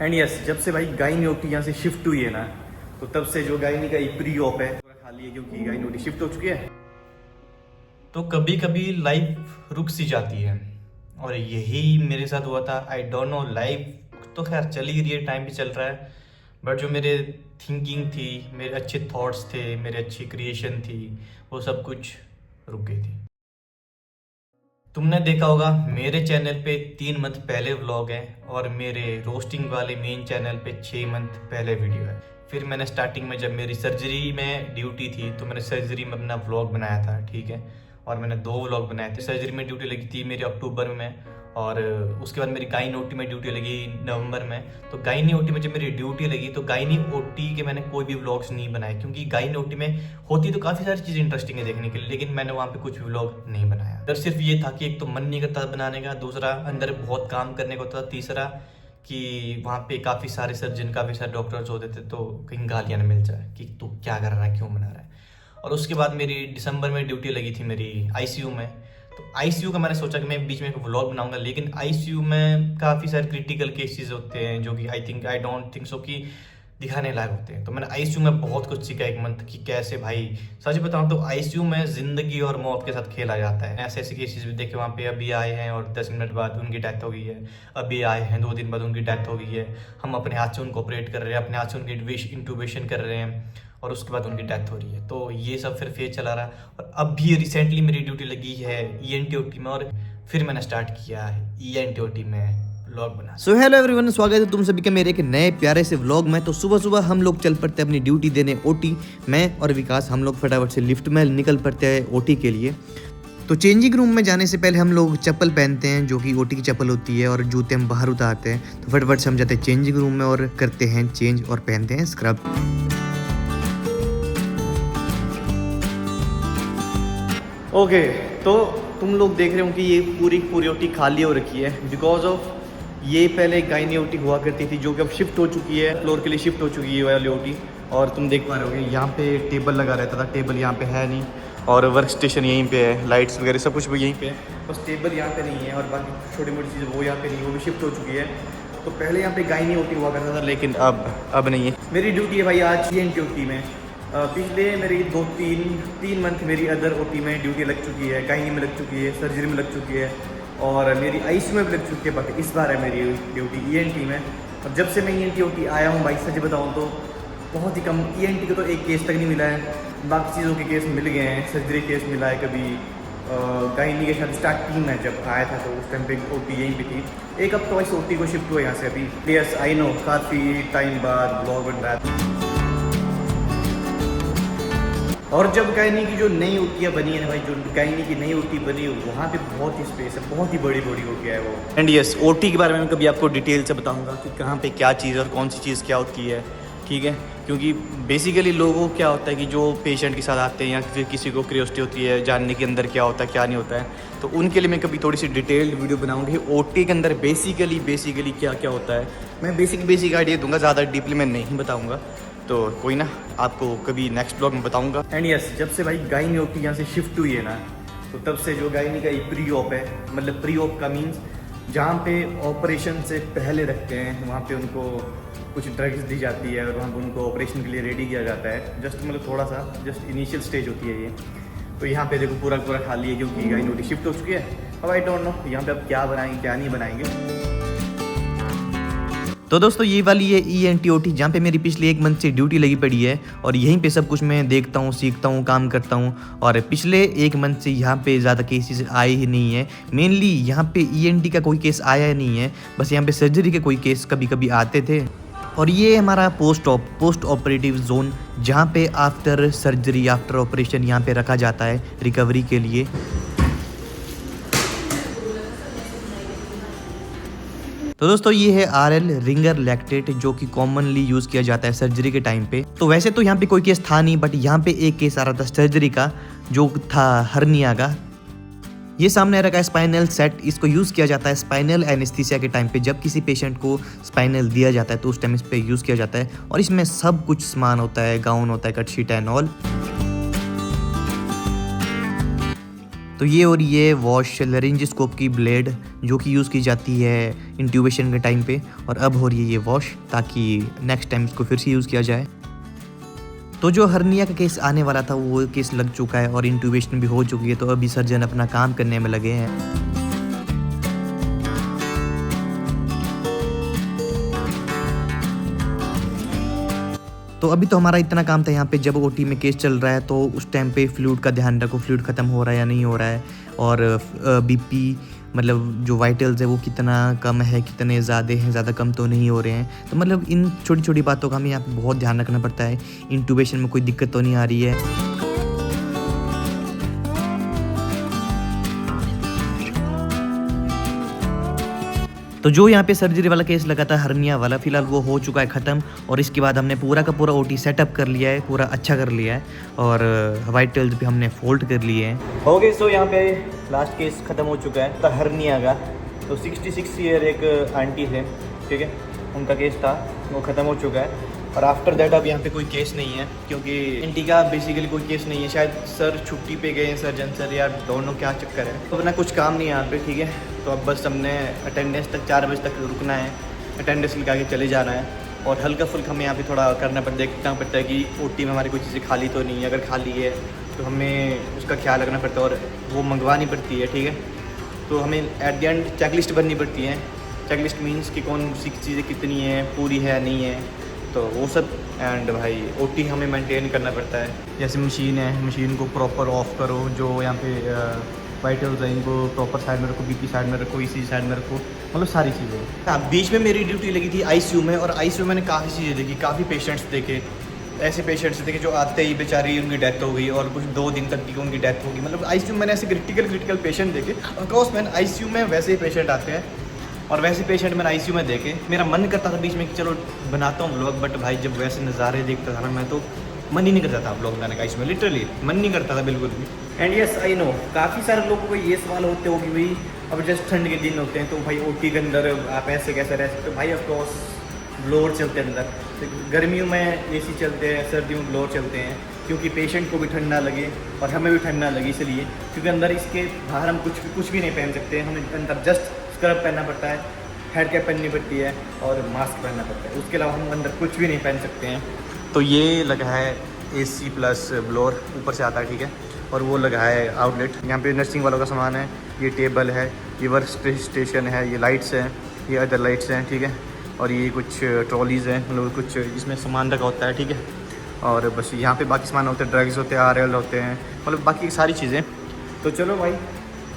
And yes, जब से भाई गायनी ओटी यहाँ से शिफ्ट हुई है ना, तो तब से जो गायनी का प्री ऑप है पूरा खाली है, क्योंकि गायनी ओटी शिफ्ट हो चुकी है। तो कभी कभी लाइफ रुक सी जाती है और यही मेरे साथ हुआ था। आई डोंट नो, लाइफ तो खैर चल ही रही है, टाइम भी चल रहा है, बट जो मेरे थिंकिंग थी, मेरे अच्छे थॉट्स थे, मेरे अच्छी क्रिएशन थी, वो सब कुछ रुक गई थी। तुमने देखा होगा मेरे चैनल पे 3 मंथ पहले व्लॉग है और मेरे रोस्टिंग वाले मेन चैनल पे 6 मंथ पहले वीडियो है। फिर मैंने स्टार्टिंग में जब मेरी सर्जरी में ड्यूटी थी तो मैंने सर्जरी में अपना व्लॉग बनाया था, ठीक है, और मैंने 2 व्लॉग बनाए थे। सर्जरी में ड्यूटी लगी थी मेरी अक्टूबर में और उसके बाद मेरी गायनी ओटी में ड्यूटी लगी नवंबर में। तो गायनी ओटी में जब मेरी ड्यूटी लगी तो गायनी ओटी के मैंने कोई भी व्लॉग्स नहीं बनाए, क्योंकि गायनी ओटी में होती तो काफ़ी सारी चीज़ें इंटरेस्टिंग है देखने के लिए, लेकिन मैंने वहाँ पे कुछ भी व्लॉग नहीं बनाया। तो सिर्फ ये था कि एक तो मन नहीं करता बनाने का, दूसरा अंदर बहुत काम करने को था, तीसरा कि वहाँ पे काफ़ी सारे सर्जन, काफ़ी सारे डॉक्टर्स होते थे तो कहीं गालियाँ ना मिल जाए कि तू क्या कर रहा है, क्यों बना रहा है। और उसके बाद मेरी दिसंबर में ड्यूटी लगी थी मेरी आईसीयू में। तो आईसीयू का मैंने सोचा कि मैं बीच में एक व्लॉग बनाऊंगा, लेकिन आईसीयू में काफ़ी सारे क्रिटिकल केसेस होते हैं जो कि आई डोंट थिंक सो कि दिखाने लायक होते हैं। तो मैंने आईसीयू में बहुत कुछ सीखा 1 मंथ कि कैसे भाई, सच बताऊं तो आईसीयू में जिंदगी और मौत के साथ खेला जाता है। ऐसे ऐसे केसेस भी देखे वहाँ पे, अभी आए हैं और 10 मिनट बाद उनकी डेथ हो गई है, अभी आए हैं 2 दिन बाद उनकी डेथ हो गई है। हम अपने हाथ से उनको ऑपरेट कर रहे हैं, अपने हाथ से उनकी इंटूबेशन कर रहे हैं और उसके बाद उनकी डेथ हो रही है। तो ये सब फिर फेज चला रहा है और अब भी रिसेंटली मेरी ड्यूटी लगी है ईएनटी ओटी में और फिर मैंने स्टार्ट किया है ईएनटी ओटी में व्लॉग बना। सो हेलो एवरीवन, स्वागत है तुम सभी के मेरे एक नए प्यारे से व्लॉग में। तो सुबह सुबह हम लोग चल पड़ते हैं अपनी ड्यूटी देने ओटी। मैं और विकास हम लोग फटाफट से लिफ्ट में निकल पड़ते हैं ओटी के लिए। तो चेंजिंग रूम में जाने से पहले हम लोग चप्पल पहनते हैं जो कि ओटी की चप्पल होती है और जूते हम बाहर उतारते हैं। तो फटाफट से हम जाते हैं चेंजिंग रूम में और करते हैं चेंज और पहनते हैं स्क्रब। ओके, तो तुम लोग देख रहे हो कि ये पूरी ओटी खाली हो रखी है बिकॉज ऑफ ये पहले गायनी ओटी हुआ करती थी जो कि अब शिफ्ट हो चुकी है, फ्लोर के लिए शिफ्ट हो चुकी है वाली ओटी। और तुम देख पा रहे होगे यहाँ पे टेबल लगा रहता था, टेबल यहाँ पे है नहीं और वर्क स्टेशन यहीं पे है, लाइट्स वगैरह सब कुछ भी यहीं पे है, बस टेबल यहाँ पे नहीं है और बाकी छोटी मोटी चीज़ें वो यहाँ पे नहीं, वो भी शिफ्ट हो चुकी है। तो पहले यहाँ पे गायनी ओटी हुआ करता था, लेकिन अब नहीं है। मेरी ड्यूटी है भाई आज ईएनटी ओटी में। पिछले मेरी 3 मंथ मेरी अदर ओटी में ड्यूटी लग चुकी है, गायनी में लग चुकी है, सर्जरी में लग चुकी है और मेरी आईसीयू में भी लग चुकी है। बाकी इस बार है मेरी ड्यूटी ईएनटी में। और जब से मैं ईएनटी ओटी आया हूँ भाई, सच बताऊँ तो बहुत ही कम, ईएनटी का तो एक केस तक नहीं मिला है, बाकी चीज़ों के केस मिल गए हैं। सर्जरी केस मिला है, कभी गायनी के साथ स्टार्टिंग में जब आया था तो उस टाइम पे ओटी यहीं पे थी। एक हफ्ता वैसे ओटी को शिफ्ट हुआ यहाँ से अभी। यस आई नो, काफ़ी टाइम बाद ब्लॉग बन रहा है। और जब गायनी की जो नई ओटियाँ बनी है भाई, जो गायनी की नई ओटी बनी है वहाँ पे बहुत ही स्पेस है, बहुत ही बड़ी ओटियाँ है वो। एंड यस, ओटी के बारे में मैं कभी आपको डिटेल से बताऊंगा कि कहाँ पे क्या चीज़ और कौन सी चीज़ क्या होती है, ठीक है। क्योंकि बेसिकली लोगों को क्या होता है कि जो पेशेंट के साथ आते हैं या फिर किसी को क्यूरियोसिटी होती है जानने के अंदर क्या होता है क्या नहीं होता है, तो उनके लिए मैं कभी थोड़ी सी डिटेल्ड वीडियो बनाऊंगी ओटी के अंदर बेसिकली क्या क्या होता है। मैं बेसिक आइडिया दूंगा, ज़्यादा डीपली मैं नहीं बताऊँगा, तो कोई ना, आपको कभी नेक्स्ट ब्लॉग में बताऊंगा। एंड यस, जब से भाई गायनी ओटी यहाँ से शिफ्ट हुई है ना, तो तब से जो गायनी का प्री ऑप है, मतलब प्री ऑप का मीन्स जहाँ पे ऑपरेशन से पहले रखते हैं वहाँ पे उनको कुछ ड्रग्स दी जाती है और वहाँ पे उनको ऑपरेशन के लिए रेडी किया जाता है। जस्ट मतलब थोड़ा सा जस्ट इनिशियल स्टेज होती है ये। तो यहाँ पे देखो पूरा खाली है क्योंकि गायनी ओटी शिफ्ट हो चुकी है। अब आई डोंट नो यहाँ पे अब क्या बनाएंगे क्या नहीं बनाएंगे। तो दोस्तों ये वाली है ईएनटी ओटी जहाँ पे मेरी पिछले 1 मंथ से ड्यूटी लगी पड़ी है और यहीं पे सब कुछ मैं देखता हूँ, सीखता हूँ, काम करता हूँ। और पिछले 1 मंथ से यहाँ पे ज़्यादा केसेस आए ही नहीं है। मेनली यहाँ पे ईएनटी का कोई केस आया ही नहीं है, बस यहाँ पे सर्जरी के कोई केस कभी कभी आते थे। और ये हमारा पोस्ट ऑपरेटिव जोन जहाँ पे आफ्टर सर्जरी, आफ्टर ऑपरेशन यहाँ पे रखा जाता है रिकवरी के लिए। तो दोस्तों ये है RL रिंगर लैक्टेट जो कि कॉमनली यूज़ किया जाता है सर्जरी के टाइम पे। तो वैसे तो यहाँ पे कोई केस था नहीं, बट यहाँ पे एक केस आ रहा था सर्जरी का जो था हर्निया का। ये सामने रखा है स्पाइनल सेट, इसको यूज़ किया जाता है स्पाइनल एनेस्थीसिया के टाइम पे। जब किसी पेशेंट को स्पाइनल दिया जाता है तो उस टाइम इस पे यूज़ किया जाता है और इसमें सब कुछ सामान होता है, गाउन होता है, कट शीट एंड ऑल। तो ये और ये वॉश लैरिंजिस्कोप की ब्लेड जो कि यूज़ की जाती है इंट्यूबेशन के टाइम पे, और अब हो रही है ये वॉश ताकि नेक्स्ट टाइम इसको फिर से यूज़ किया जाए। तो जो हर्निया का केस आने वाला था वो केस लग चुका है और इंट्यूबेशन भी हो चुकी है, तो अभी सर्जन अपना काम करने में लगे हैं। तो अभी तो हमारा इतना काम था यहाँ पे, जब ओटी में केस चल रहा है तो उस टाइम पे फ्लूइड का ध्यान रखो, फ्लूइड ख़त्म हो रहा है या नहीं हो रहा है, और बीपी मतलब जो वाइटल्स है वो कितना कम है, कितने ज़्यादा हैं, ज़्यादा कम तो नहीं हो रहे हैं। तो मतलब इन छोटी छोटी बातों का हमें यहाँ पे बहुत ध्यान रखना पड़ता है। इंट्यूबेशन में कोई दिक्कत तो नहीं आ रही है। तो जो यहाँ पे सर्जरी वाला केस लगा था हर्निया वाला, फिलहाल वो हो चुका है ख़त्म, और इसके बाद हमने पूरा का पूरा ओटी सेटअप कर लिया है, पूरा अच्छा कर लिया है, और वाइटल्स भी हमने फोल्ड कर लिए हैं। ओके, सो यहाँ पे लास्ट केस ख़त्म हो चुका है, तो हर्निया का। तो 66 ईयर एक आंटी थे, ठीक है, उनका केस था, वो ख़त्म हो चुका है। और आफ्टर दैट अब यहाँ पे कोई केस नहीं है, क्योंकि आंटी का बेसिकली कोई केस नहीं है। शायद सर छुट्टी पे गए हैं, सर्जन सर, यार दोनों क्या चक्कर है, तो अपना कुछ काम नहीं है यहाँ पे, ठीक है। तो अब बस हमने अटेंडेंस तक 4 बजे तक रुकना है, अटेंडेंस लगा के चले जाना है, और हल्का फुल्का हमें यहाँ पे थोड़ा करना पड़ता है, देखना पड़ता है कि ओटी में हमारी कोई चीज़ें खाली तो नहीं है, अगर खाली है तो हमें उसका ख्याल रखना पड़ता है और वो मंगवानी पड़ती है, ठीक है। तो हमें एट द एंड चेकलिस्ट बननी पड़ती है। चेकलिस्ट मीन्स कि कौन सी चीज़ें कितनी है, पूरी है नहीं है, तो वो सब। एंड भाई ओटी हमें मेंटेन करना पड़ता है। जैसे मशीन है, मशीन को प्रॉपर ऑफ करो, जो यहाँ पे वाइटल्स हैं इनको प्रॉपर साइड में रखो, बीपी साइड में रखो, ईसी साइड में रखो, मतलब सारी चीज़ें। हाँ, बीच में मेरी ड्यूटी लगी थी आईसीयू में, और आईसीयू में मैंने काफ़ी चीज़ें देखी, काफ़ी पेशेंट्स देखे, ऐसे पेशेंट्स देखे जो आते ही बेचारी उनकी डेथ हो गई, और कुछ 2 दिन तक की उनकी डेथ होगी। मतलब आईसीयू मैंने ऐसे क्रिटिकल पेशेंट देखे। ऑफकोर्स मैंने आईसीयू में वैसे ही पेशेंट आते हैं, और वैसे पेशेंट मैंने आईसीयू में देखे। मेरा मन करता था बीच में कि चलो बनाता हूँ व्लॉग, बट भाई जब वैसे नज़ारे देखता था ना, मैं तो मन ही नहीं करता था व्लॉग बनाने का, आईसीयू में लिटरली मन नहीं करता था बिल्कुल भी। एंड यस आई नो, काफ़ी सारे लोगों को ये सवाल होते हो कि भाई अब जस्ट ठंड के दिन होते हैं तो भाई ओटी के अंदर आप ऐसे कैसे रह सकते हो। भाई ऑफकोर्स ब्लोअर चलते हैं अंदर, तो गर्मियों में एसी चलते हैं, सर्दियों में ब्लोअर चलते हैं, क्योंकि पेशेंट को भी ठंड ना लगे और हमें भी ठंड ना लगे, इसलिए। क्योंकि अंदर इसके बाहर हम कुछ भी नहीं पहन सकते, हमें अंदर जस्ट स्क्रब पहनना पड़ता है, हेड कैप पहननी पड़ती है और मास्क पहनना पड़ता है, उसके अलावा हम अंदर कुछ भी नहीं पहन सकते हैं। तो ये लगा है एसी प्लस ब्लोअर, ऊपर से आता है, ठीक है, और वो लगा है आउटलेट। यहाँ पे नर्सिंग वालों का सामान है, ये टेबल है, ये वर्क स्टेशन है, ये लाइट्स हैं, ये अदर लाइट्स हैं, ठीक है, और ये कुछ ट्रॉलीज़ हैं, मतलब कुछ इसमें सामान रखा होता है, ठीक है। और बस यहाँ पे बाकी सामान होते हैं, ड्रग्स होते हैं, RL होते हैं, मतलब बाकी सारी चीज़ें। तो चलो भाई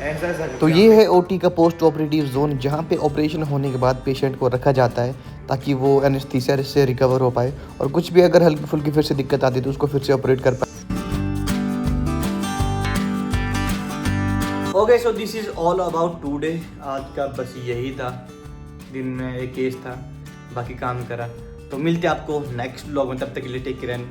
ऐसा तो ये है ओटी का पोस्ट ऑपरेटिव जोन, जहाँ पे ऑपरेशन होने के बाद पेशेंट को रखा जाता है ताकि वो एनेस्थीसिया से रिकवर हो पाए, और कुछ भी अगर हल्की फुल्की फिर से दिक्कत आती है तो उसको फिर से ऑपरेट कर पाए। Okay, so this is all about today. आज का बस यही था, दिन में एक केस था, बाकी काम करा। तो मिलते हैं आपको नेक्स्ट व्लॉग में, तब तक के लिए टेक केयर एंड